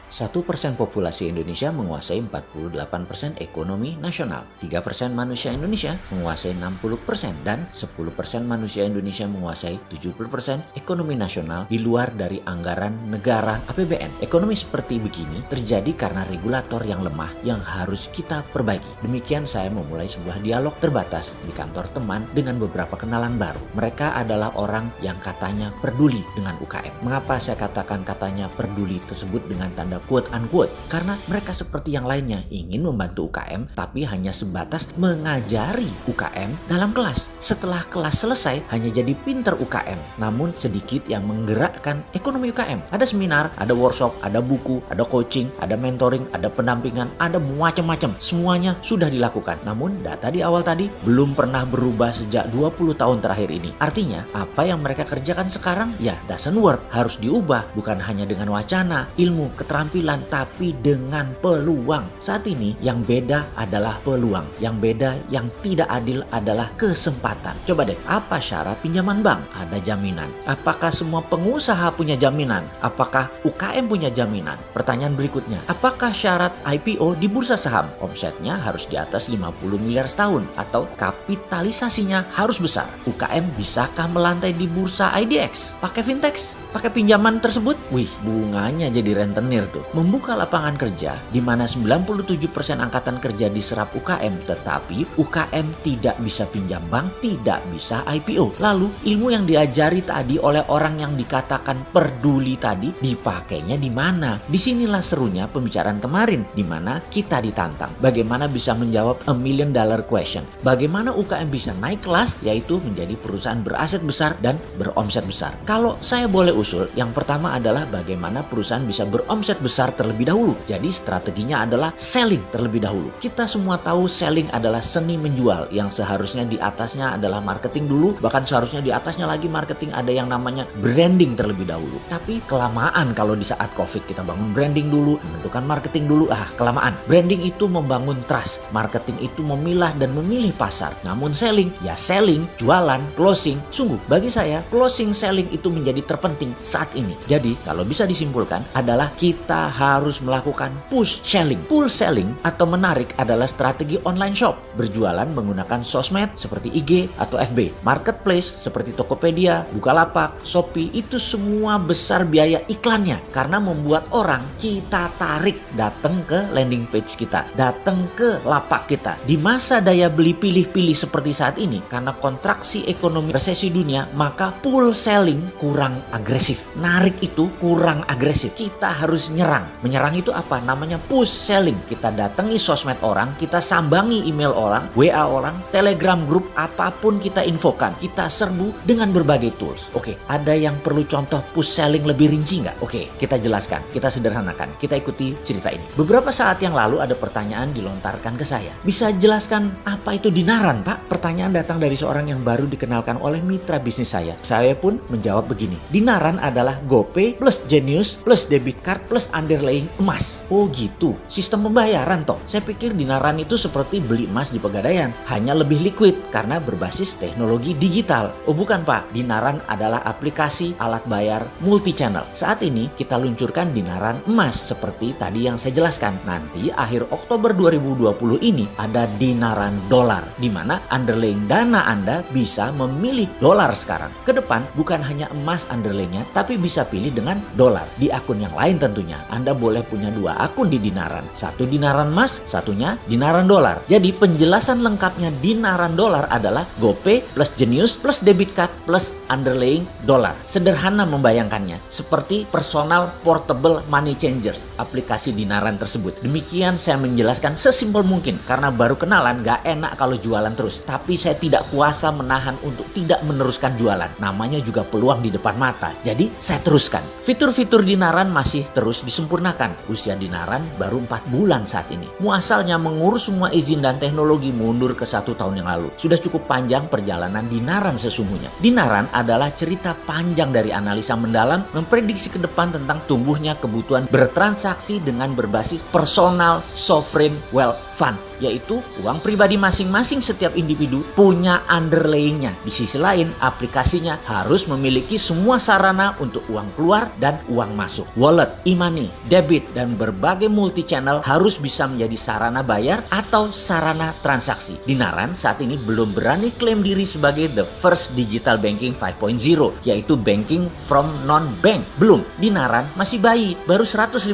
1% populasi Indonesia menguasai 48% ekonomi nasional. 3% manusia Indonesia menguasai 60% dan 10% manusia Indonesia menguasai 70% ekonomi nasional di luar dari anggaran negara APBN. Ekonomi seperti begini terjadi karena regulator yang lemah yang harus kita perbaiki. Demikian saya memulai sebuah dialog terbatas di kantor teman dengan beberapa kenalan baru. Mereka adalah orang yang katanya peduli dengan UKM. Mengapa saya katakan katanya peduli tersebut dengan tanda quote unquote? Karena mereka seperti yang lainnya ingin membantu UKM tapi hanya sebatas mengajari UKM dalam kelas. Setelah kelas selesai hanya jadi pinter UKM, namun sedikit yang menggerakkan ekonomi UKM. Ada seminar, ada workshop, ada buku, ada coaching, ada mentoring, ada pendampingan, ada macam-macam. Semuanya sudah dilakukan. Namun data di awal tadi belum pernah berubah sejak 20 tahun terakhir ini. Artinya apa yang mereka kerjakan sekarang ya doesn't work. Harus diubah, bukan hanya dengan wacana, ilmu, keterampilan, tapi dengan peluang. Saat ini yang beda adalah peluang. Yang beda, yang tidak adil adalah kesempatan. Coba deh, apa syarat pinjaman bank? Ada jaminan. Apakah semua pengusaha punya jaminan? Apakah UKM punya jaminan? Pertanyaan berikutnya, apakah syarat IPO di bursa saham? Omsetnya harus di atas 50 miliar setahun atau kapitalisasinya harus besar. UKM bisakah melantai di bursa IDX? Pakai fintech? Pakai pinjaman tersebut? Wih, bunganya jadi rentenir tuh. Membuka lapangan kerja di mana 97% angkatan kerja diserap UKM, tetapi UKM tidak bisa pinjam bank, tidak bisa IPO. Lalu ilmu yang diajari tadi oleh orang yang dikatakan peduli tadi dipakainya di mana? Disinilah serunya pembicaraan kemarin di mana kita ditantang. Bagaimana bisa menjawab $1 million question? Bagaimana UKM bisa naik kelas, yaitu menjadi perusahaan beraset besar dan beromset besar? Kalau saya boleh usul, yang pertama adalah bagaimana perusahaan bisa beromset besar terlebih dahulu. Jadi strateginya adalah selling terlebih dahulu. Kita semua tahu selling adalah seni menjual, yang seharusnya di atasnya adalah marketing dulu, bahkan seharusnya di atasnya lagi marketing ada yang namanya branding terlebih dahulu. Tapi kelamaan kalau di saat COVID kita bangun branding dulu, menentukan marketing dulu, kelamaan. Branding itu membangun trust, marketing itu memilah dan memilih pasar. Namun selling, ya selling, jualan, closing. Sungguh bagi saya closing selling itu menjadi terpenting saat ini. Jadi kalau bisa disimpulkan adalah kita harus melakukan push selling. Pull selling atau menarik adalah strategi online shop. Berjualan menggunakan sosmed seperti IG atau FB. Marketplace seperti Tokopedia, Bukalapak, Shopee, itu semua besar biaya iklannya. Karena membuat orang kita tarik datang ke landing page kita, datang ke lapak kita. Di masa daya beli pilih-pilih seperti saat ini, karena kontraksi ekonomi resesi dunia, maka pull selling kurang agresif. Narik itu kurang agresif. Kita harus nyerang. Menyerang itu apa? Namanya push selling. Kita datangi sosmed orang, kita sambangi email orang, WA orang, Telegram grup, apapun kita infokan. Kita serbu dengan berbagai tools. Oke, ada yang perlu contoh push selling lebih rinci nggak? Oke, kita jelaskan, kita sederhanakan, kita ikuti cerita ini. Beberapa saat yang lalu ada pertanyaan dilontarkan ke saya. Bisa jelaskan apa itu dinaran, Pak? Pertanyaan datang dari seorang yang baru dikenalkan oleh mitra bisnis saya. Saya pun menjawab begini. Dinaran adalah GoPay plus Genius plus debit card plus underlying emas. Oh gitu, sistem pembayaran toh. Saya pikir dinaran itu seperti beli emas di Pegadaian, hanya lebih liquid karena berbasis teknologi digital. Oh bukan Pak, dinaran adalah aplikasi alat bayar multi channel. Saat ini kita luncurkan dinaran emas seperti tadi yang saya jelaskan. Nanti akhir Oktober 2020 ini ada dinaran dolar, di mana underlying dana Anda bisa memilih dolar sekarang. Ke depan bukan hanya emas underlyingnya, tapi bisa pilih dengan dolar. Di akun yang lain tentunya. Anda boleh punya 2 akun di dinaran. Satu dinaran emas, satunya dinaran dolar. Jadi penjelasan lengkapnya dinaran dolar adalah GoPay plus Genius plus debit card plus underlying dolar. Sederhana membayangkannya. Seperti personal portable money changers, aplikasi dinaran tersebut. Demikian saya menjelaskan sesimpel mungkin. Karena baru kenalan gak enak kalau jualan terus. Tapi saya tidak kuasa menahan untuk tidak meneruskan jualan. Namanya juga peluang di depan mata. Jadi saya teruskan. Fitur-fitur dinaran masih terus disempurnakan. Usia dinaran baru 4 bulan saat ini. Muasalnya mengurus semua izin dan teknologi mundur ke 1 tahun yang lalu. Sudah cukup panjang perjalanan dinaran sesungguhnya. Dinaran adalah cerita panjang dari analisa mendalam memprediksi ke depan tentang tumbuhnya kebutuhan bertransaksi dengan berbasis personal sovereign wealth fund. yaitu uang pribadi masing-masing setiap individu punya underlayingnya. Di sisi lain, aplikasinya harus memiliki semua sarana untuk uang keluar dan uang masuk. Wallet, e-money, debit, dan berbagai multi-channel harus bisa menjadi sarana bayar atau sarana transaksi. Dinaran saat ini belum berani klaim diri sebagai the first digital banking 5.0, yaitu banking from non-bank. Belum, Dinaran masih bayi, baru 150.000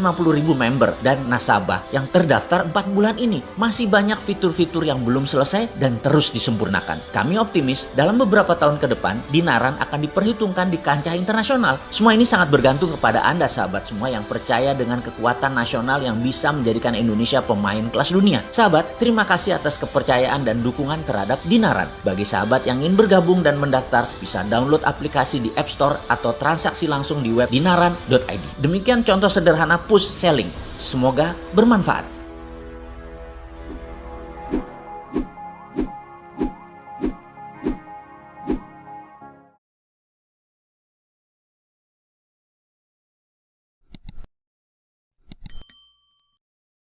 member dan nasabah yang terdaftar 4 bulan ini. Masih banyak fitur-fitur yang belum selesai dan terus disempurnakan. Kami optimis dalam beberapa tahun ke depan, Dinaran akan diperhitungkan di kancah internasional. Semua ini sangat bergantung kepada Anda sahabat semua yang percaya dengan kekuatan nasional yang bisa menjadikan Indonesia pemain kelas dunia. Sahabat, terima kasih atas kepercayaan dan dukungan terhadap Dinaran. Bagi sahabat yang ingin bergabung dan mendaftar, bisa download aplikasi di App Store atau transaksi langsung di web dinaran.id. Demikian contoh sederhana push selling. Semoga bermanfaat.